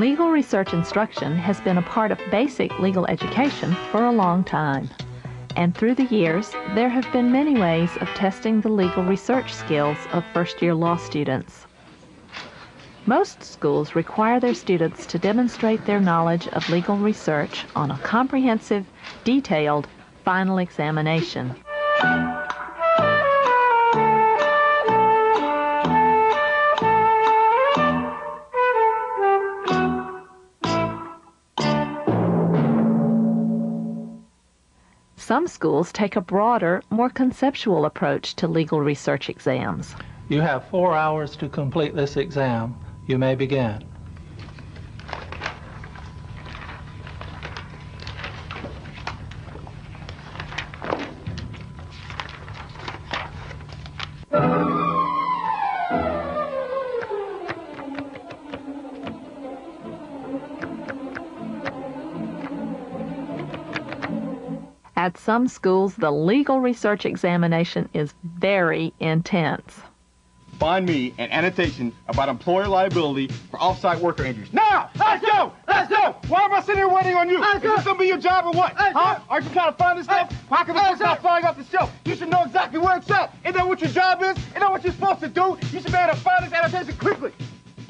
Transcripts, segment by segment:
Legal research instruction has been a part of basic legal education for a long time. And through the years, there have been many ways of testing the legal research skills of first-year law students. Most schools require their students to demonstrate their knowledge of legal research on a comprehensive, detailed, final examination. Some schools take a broader, more conceptual approach to legal research exams. You have 4 hours to complete this exam. You may begin. At some schools, the legal research examination is very intense. Find me an annotation about employer liability for off-site worker injuries. Now! Let's go! Let's go! Why am I sitting here waiting on you? Is this going to be your job or what? Huh? Are you trying to find this stuff? How come it's not flying off the shelf? You should know exactly where it's at. Isn't that what your job is? Isn't that what you're supposed to do? You should be able to find this annotation quickly.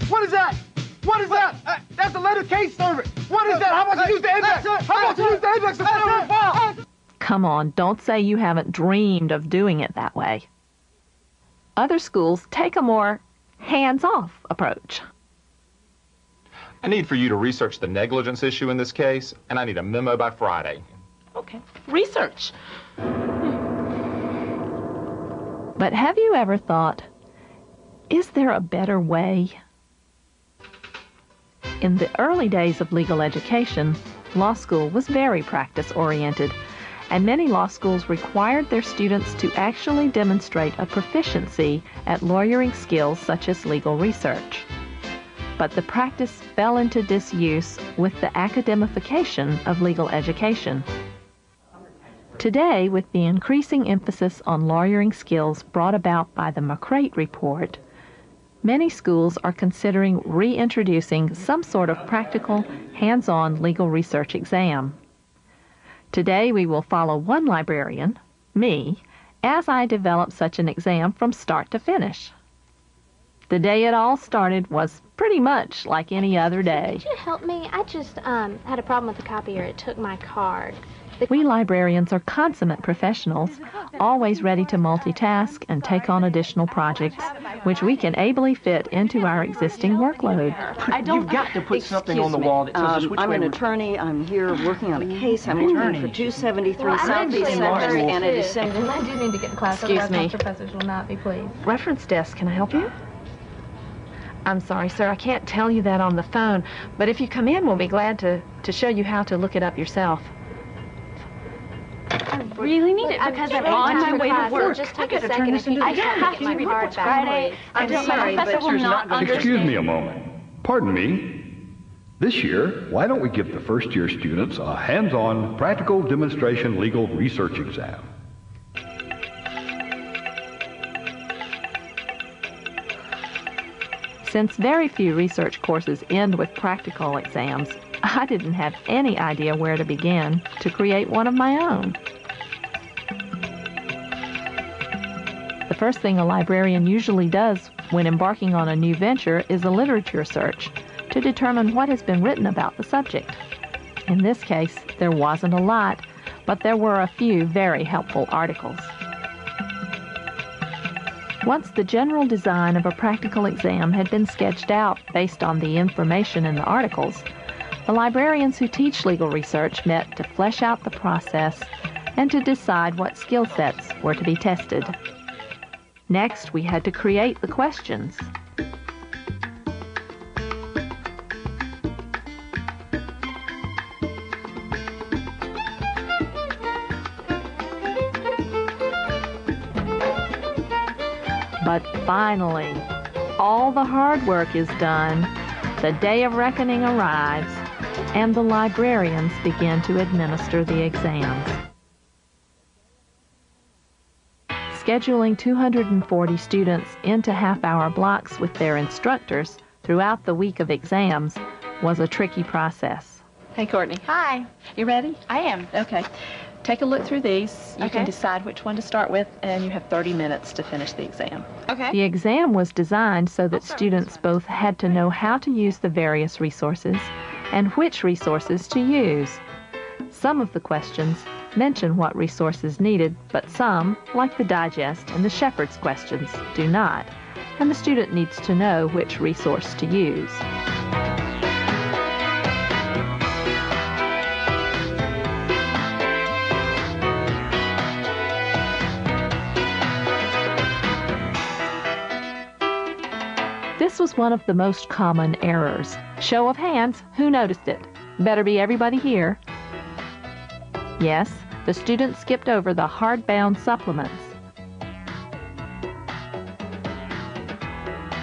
What is that? What is that? That's a letter case server. What is that? How about you use the index? How about you use the index to fill the file? Come on, don't say you haven't dreamed of doing it that way. Other schools take a more hands-off approach. I need for you to research the negligence issue in this case, and I need a memo by Friday. Okay. Research. But have you ever thought, is there a better way? In the early days of legal education, law school was very practice-oriented, and many law schools required their students to actually demonstrate a proficiency at lawyering skills such as legal research. But the practice fell into disuse with the academification of legal education. Today, with the increasing emphasis on lawyering skills brought about by the McCrate Report, many schools are considering reintroducing some sort of practical, hands-on legal research exam. Today we will follow one librarian, me, as I develop such an exam from start to finish. The day it all started was pretty much like any other day. Could you help me? I just had a problem with the copier. It took my card. We librarians are consummate professionals, always ready to multitask and take on additional projects, which we can ably fit into our existing workload. You've got to put something on the wall that tells us which way I'm an attorney. I'm here working on a case. I'm working for 273 Southeast Second and a December. I do need to get in class. Excuse me. My professors will not be pleased. Reference desk, can I help you? I'm sorry, sir, I can't tell you that on the phone, but if you come in, we'll be glad to show you how to look it up yourself. I really need it because I'm on my way to work. Just take a second. I have to get my card back. Friday. I'm sorry, but you're not understanding. Excuse me a moment. Pardon me. This year, why don't we give the first-year students a hands-on, practical demonstration legal research exam? Since very few research courses end with practical exams, I didn't have any idea where to begin to create one of my own. The first thing a librarian usually does when embarking on a new venture is a literature search to determine what has been written about the subject. In this case, there wasn't a lot, but there were a few very helpful articles. Once the general design of a practical exam had been sketched out based on the information in the articles, the librarians who teach legal research met to flesh out the process and to decide what skill sets were to be tested. Next, we had to create the questions. But finally, all the hard work is done, the day of reckoning arrives, and the librarians begin to administer the exams. Scheduling 240 students into half-hour blocks with their instructors throughout the week of exams was a tricky process. Hey, Courtney. Hi. You ready? I am. Okay. Take a look through these. You Okay. can decide which one to start with, and you have 30 minutes to finish the exam. Okay. The exam was designed so that students both had to know how to use the various resources and which resources to use. Some of the questions mention what resources needed, but some, like the digest and the Shepherd's questions, do not, and the student needs to know which resource to use. This was one of the most common errors. Show of hands, who noticed it? Better be everybody here. Yes, the students skipped over the hardbound supplements.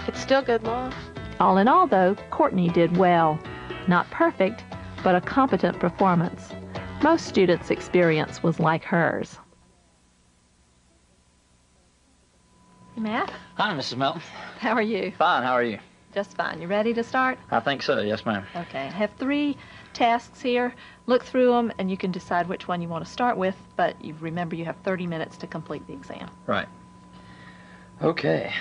It's still good, Law. All in all, though, Courtney did well. Not perfect, but a competent performance. Most students' experience was like hers. Matt, Hi, Mrs. Melton. how are you? Fine, how are you? Just fine. You ready to start? I think so, yes, ma'am. Okay. I have 3 tasks here. Look through them, and you can decide which one you want to start with, but you remember you have 30 minutes to complete the exam. Right. Okay.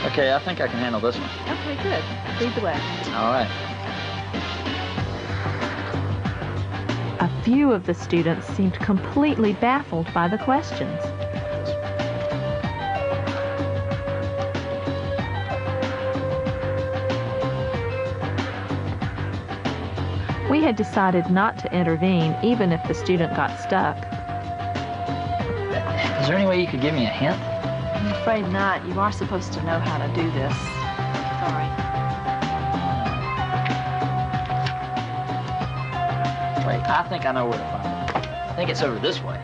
Okay, I think I can handle this one. Okay, good. Lead the way. All right. A few of the students seemed completely baffled by the questions. We had decided not to intervene even if the student got stuck. Is there any way you could give me a hint? I'm afraid not. You are supposed to know how to do this. Sorry. Wait, I think I know where to find it. I think it's over this way.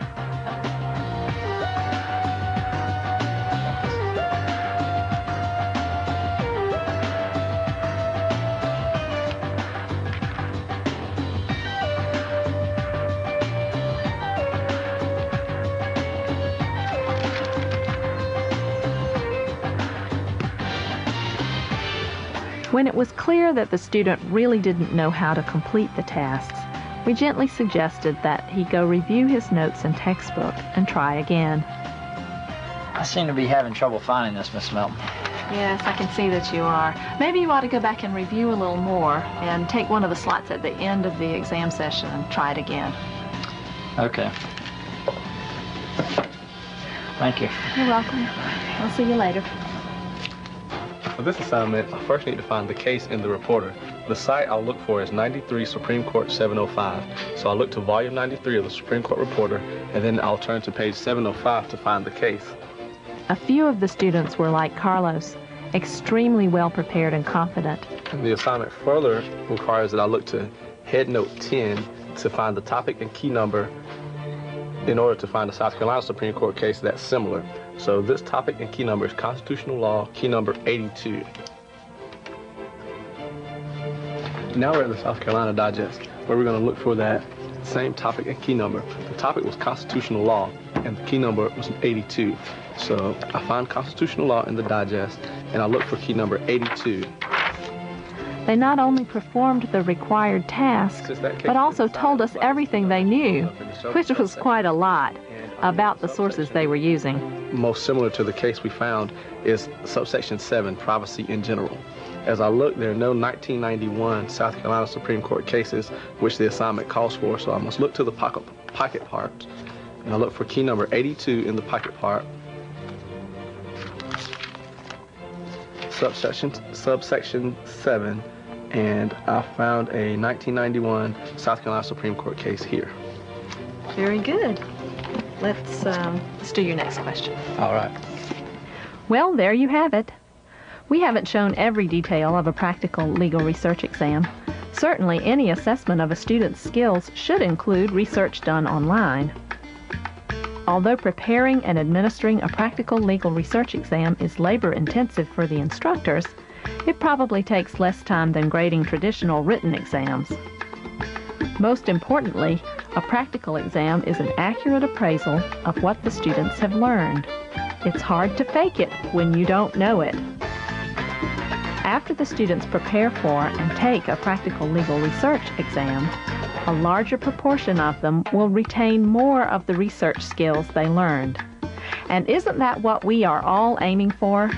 When it was clear that the student really didn't know how to complete the tasks, we gently suggested that he go review his notes and textbook and try again. I seem to be having trouble finding this, Miss Melton. Yes, I can see that you are. Maybe you ought to go back and review a little more and take one of the slots at the end of the exam session and try it again. Okay. Thank you. You're welcome. I'll see you later. For this assignment, I first need to find the case in the reporter. The site I'll look for is 93 Supreme Court 705. So I'll look to volume 93 of the Supreme Court reporter, and then I'll turn to page 705 to find the case. A few of the students were like Carlos, extremely well prepared and confident. And the assignment further requires that I look to head note 10 to find the topic and key number in order to find a South Carolina Supreme Court case that's similar. So this topic and key number is Constitutional Law, key number 82. Now we're at the South Carolina Digest, where we're going to look for that same topic and key number. The topic was Constitutional Law, and the key number was 82. So I find Constitutional Law in the Digest, and I look for key number 82. They not only performed the required tasks, but also told us everything they knew, which was quite a lot, about the sources they were using. Most similar to the case we found is subsection 7, privacy in general. As I look, there are no 1991 South Carolina Supreme Court cases which the assignment calls for, so I must look to the pocket part, and I look for key number 82 in the pocket part. Subsection 7, and I found a 1991 South Carolina Supreme Court case here. Very good. Let's do your next question. All right. Well, there you have it. We haven't shown every detail of a practical legal research exam. Certainly, any assessment of a student's skills should include research done online. Although preparing and administering a practical legal research exam is labor-intensive for the instructors, it probably takes less time than grading traditional written exams. Most importantly, a practical exam is an accurate appraisal of what the students have learned. It's hard to fake it when you don't know it. After the students prepare for and take a practical legal research exam, a larger proportion of them will retain more of the research skills they learned. And isn't that what we are all aiming for?